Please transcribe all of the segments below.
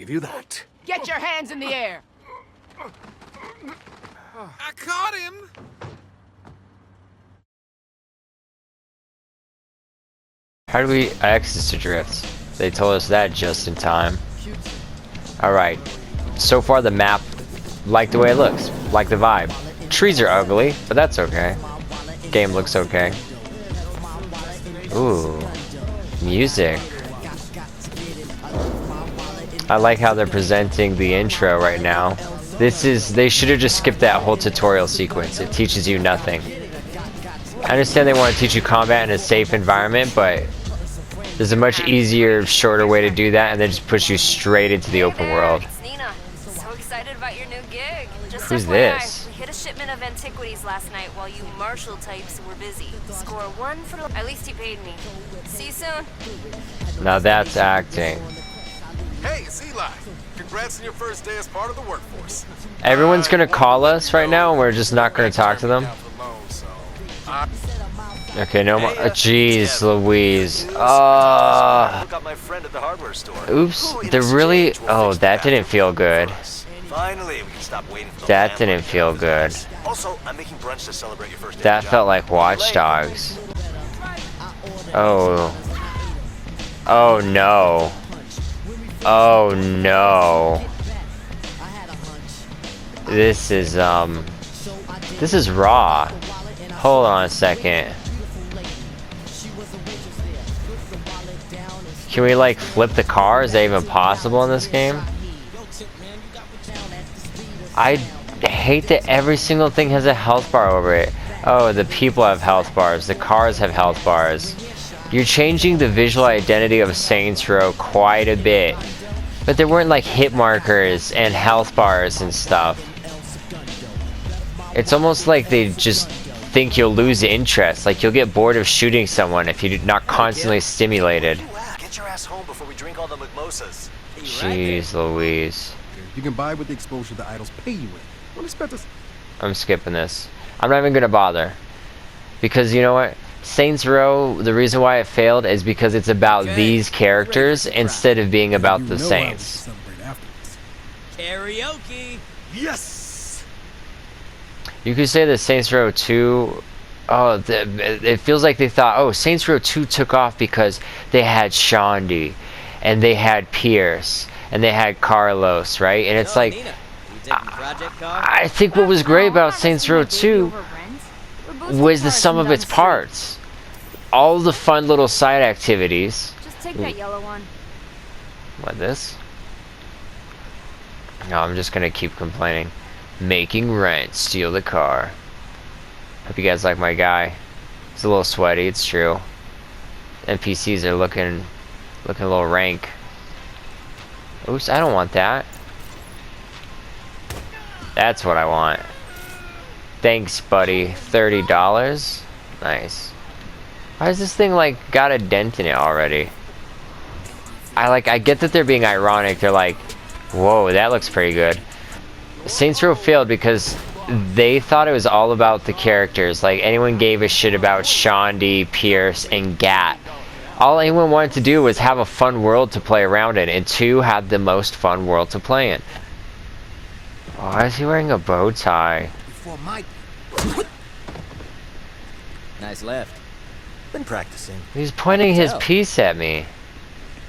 give you that. Get your hands in the air! I caught him! How do we access to drifts? They told us that just in time. Alright. So far the map, like the way it looks. Like the vibe. Trees are ugly, but that's okay. Game looks okay. Ooh. Music. I like how they're presenting the intro right now. They should have just skipped that whole tutorial sequence. It teaches you nothing. I understand they want to teach you combat in a safe environment, but there's a much easier, shorter way to do that, and then just push you straight into the open world. It's Nina. So excited about your new gig. Just Who's FYI, this? We hit a shipment of antiquities last night while you Marshall types were busy. Score one for the... At least he paid me. See you soon. Now that's acting. Hey, it's Eli. Congrats on your first day as part of the workforce. Everyone's gonna call us right now, and we're just not gonna talk to them. Okay, no more. Jeez, Louise. Look up my friend at the hardware store. Oops. They're really. Oh, that didn't feel good. Finally, we can stop waiting for the That landlord didn't to feel visit. good. Also, I'm making brunch to celebrate your first day. That on the felt job. like Watch Dogs. Oh. Oh no. Oh no. This is raw. Hold on a second. Can we like flip the car? Is that even possible in this game? I hate that every single thing has a health bar over it. Oh, the people have health bars. The cars have health bars. You're changing the visual identity of Saints Row quite a bit. But there weren't like hit markers and health bars and stuff. It's almost like they just think you'll lose interest. Like you'll get bored of shooting someone if you're not constantly stimulated. Get your ass home before we drink all the mimosas. Jeez Louise. You can buy with the exposure the idols pay you with. Don't expect us. I'm skipping this. I'm not even gonna bother. Because you know what? Saints Row, the reason why it failed is because it's about these characters instead of being about the Saints. Karaoke! Yes! You could say that Saints Row 2... Oh, it feels like they thought, oh, Saints Row 2 took off because they had Shaundi, and they had Pierce, and they had Carlos, right? And it's like... I think what was great about Saints Row 2 was the sum of its parts. All the fun little side activities. Just take that yellow one. What, this? No, I'm just gonna keep complaining. Making rent, steal the car. Hope you guys like my guy. It's a little sweaty, it's true. NPCs are looking a little rank. Oops, I don't want that. That's what I want. Thanks, buddy. $30. Nice. Why is this thing like got a dent in it already? I get that they're being ironic. They're like, whoa, that looks pretty good. Saints Row failed because they thought it was all about the characters. Like anyone gave a shit about Shaundi, Pierce, and Gat. All anyone wanted to do was have a fun world to play around in, and 2 had the most fun world to play in. Why is he wearing a bow tie? Nice left. Been practicing. He's pointing his piece at me.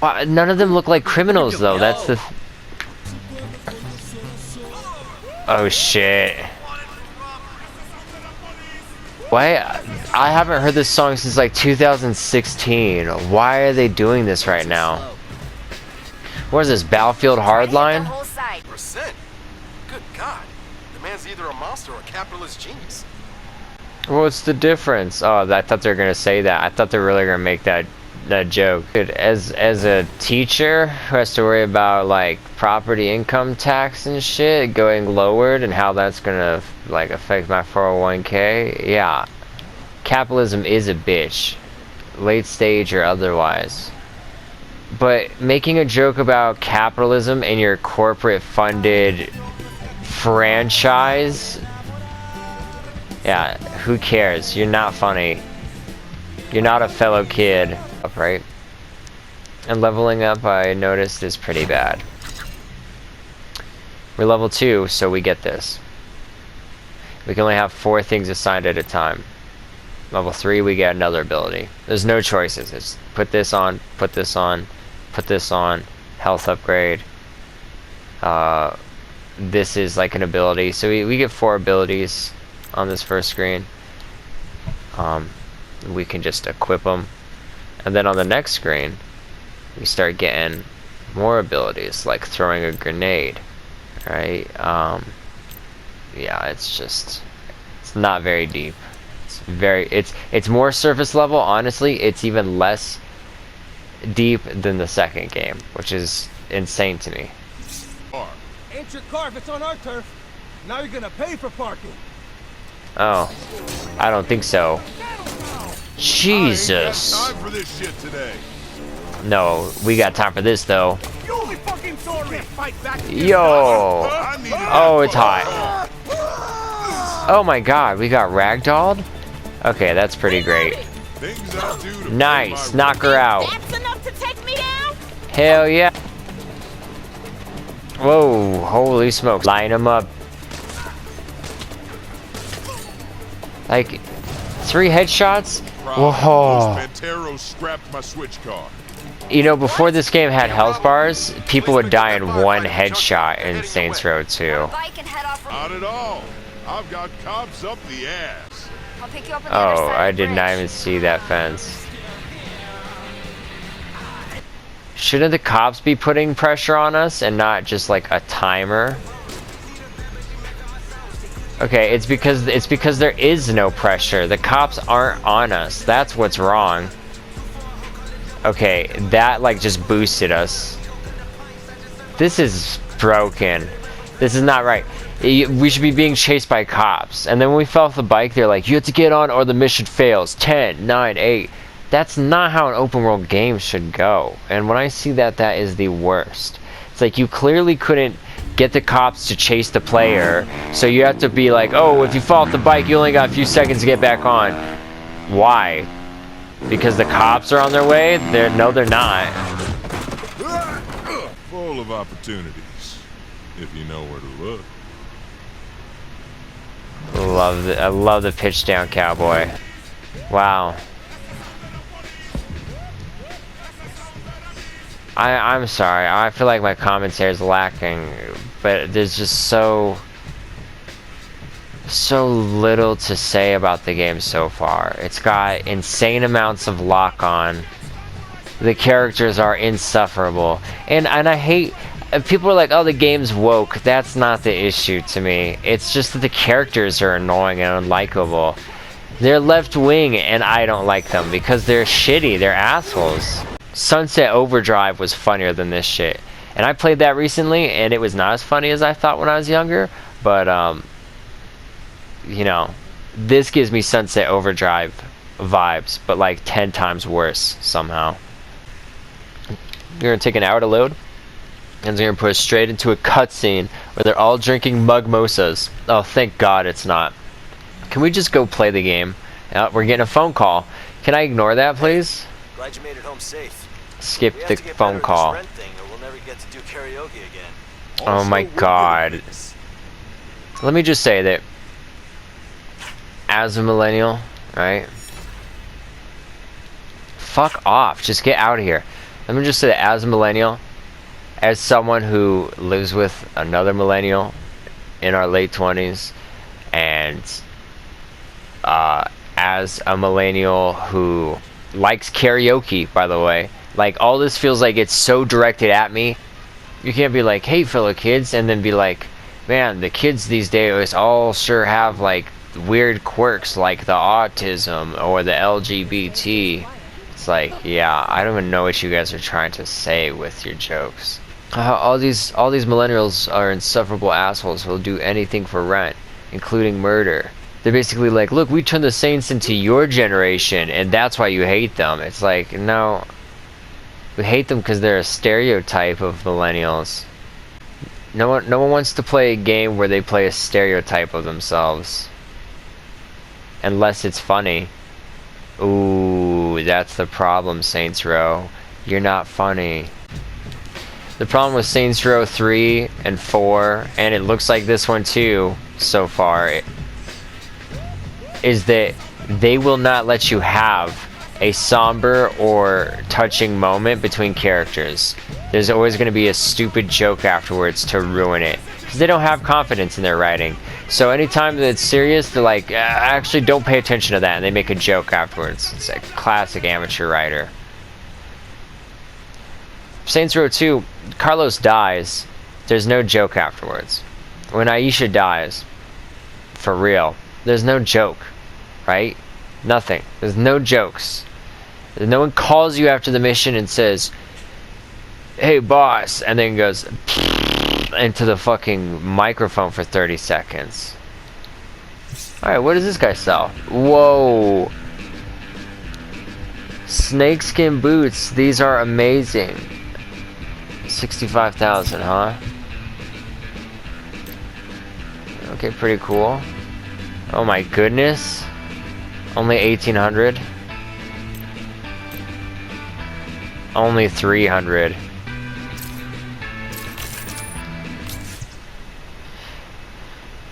None of them look like criminals though. That's the... Oh shit. Why? I haven't heard this song since like 2016. Why are they doing this right now? What is this, Battlefield Hardline? Percent? Good God. The man's either a monster or a capitalist genius. What's the difference? Oh, I thought they were gonna say that. I thought they were really gonna make that joke. Dude, as a teacher who has to worry about like property income tax and shit going lowered and how that's gonna like affect my 401k, yeah, capitalism is a bitch, late stage or otherwise. But making a joke about capitalism in your corporate funded franchise, yeah, who cares? You're not funny. You're not a fellow kid, right? And leveling up, I noticed, is pretty bad. We're level 2, so we get this. We can only have 4 things assigned at a time. Level 3, we get another ability. There's no choices. It's put this on, put this on, put this on, health upgrade. This is like an ability. So we get 4 abilities on this first screen. We can just equip them. And then on the next screen, we start getting more abilities, like throwing a grenade. Right? Yeah, it's not very deep. It's more surface level. Honestly, it's even less deep than the second game, which is insane to me. Ain't your car if it's on our turf. Now you're gonna pay for parking. Oh, I don't think so. Jesus. I ain't got time for this shit today. No, we got time for this though. You only fucking can't fight back. Yo. I need Oh, it's hot. Oh my God, we got ragdolled. Okay, that's pretty great. things I do to Nice, pay my knock her out. That's enough to take me down? Hell yeah. Whoa, holy smokes. Line them up. Like, 3 headshots? Whoa. Pantero scrapped my switch car. You know, before this game had health bars, people would die in 1 headshot in Saints Row 2. Bike and head off. Not at all. I've got cops up the ass. I'll pick you up on the other Oh, side I of the did not bridge. even see that fence. Shouldn't the cops be putting pressure on us and not just like a timer? Okay, it's because there is no pressure. The cops aren't on us. That's what's wrong. Okay, that like just boosted us. This is broken. This is not right. We should be being chased by cops. And then when we fell off the bike, they're like, you have to get on or the mission fails. 10, 9, 8. That's not how an open world game should go. And when I see that, that is the worst. It's like you clearly couldn't get the cops to chase the player. So you have to be like, oh, if you fall off the bike, you only got a few seconds to get back on. Why? Because the cops are on their way? No, they're not. Full of opportunities, if you know where to look. I love the pitch down cowboy. Wow. I'm sorry. I feel like my commentary is lacking, but there's just so little to say about the game so far. It's got insane amounts of lock-on. The characters are insufferable, and I hate. People are like, oh, the game's woke. That's not the issue to me. It's just that the characters are annoying and unlikable. They're left-wing, and I don't like them because they're shitty. They're assholes. Sunset Overdrive was funnier than this shit. And I played that recently, and it was not as funny as I thought when I was younger. But, you know, this gives me Sunset Overdrive vibes, but like 10 times worse somehow. You're going to take an hour to load? And it's going to put us straight into a cutscene where they're all drinking mugmosas. Oh, thank God it's not. Can we just go play the game? We're getting a phone call. Can I ignore that, please? Glad you made it home safe. Skip We have the to get phone better at call. this rent thing, or we'll never get to do karaoke again. Oh my Also, we're God. good at this. Let me just say that as a millennial, right? Fuck off. Just get out of here. Let me just say that as a millennial, as someone who lives with another millennial in our late 20s, and as a millennial who likes karaoke, by the way, like all this feels like it's so directed at me. You can't be like, hey fellow kids, and then be like, man, the kids these days all sure have like weird quirks like the autism or the LGBT. It's like, yeah, I don't even know what you guys are trying to say with your jokes. All these millennials are insufferable assholes who'll do anything for rent, including murder. They're basically like, look, we turned the Saints into your generation, and that's why you hate them. It's like, no, we hate them because they're a stereotype of millennials. No one wants to play a game where they play a stereotype of themselves, unless it's funny. Ooh, that's the problem, Saints Row. You're not funny. The problem with Saints Row 3 and 4, and it looks like this one too so far, is that they will not let you have a somber or touching moment between characters. There's always going to be a stupid joke afterwards to ruin it. Because they don't have confidence in their writing. So anytime that it's serious, they're like, actually don't pay attention to that, and they make a joke afterwards. It's a classic amateur writer. Saints Row 2, Carlos dies. There's no joke afterwards. When Aisha dies, for real, there's no joke, right? Nothing. There's no jokes. No one calls you after the mission and says, "Hey boss," and then goes into the fucking microphone for 30 seconds. Alright, what does this guy sell? Whoa. Snakeskin boots. These are amazing. 65,000, huh? Okay, pretty cool. Oh my goodness. Only 1,800. Only 300.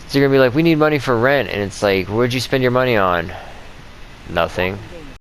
So you're gonna be like, we need money for rent, and it's like, what'd you spend your money on? Nothing.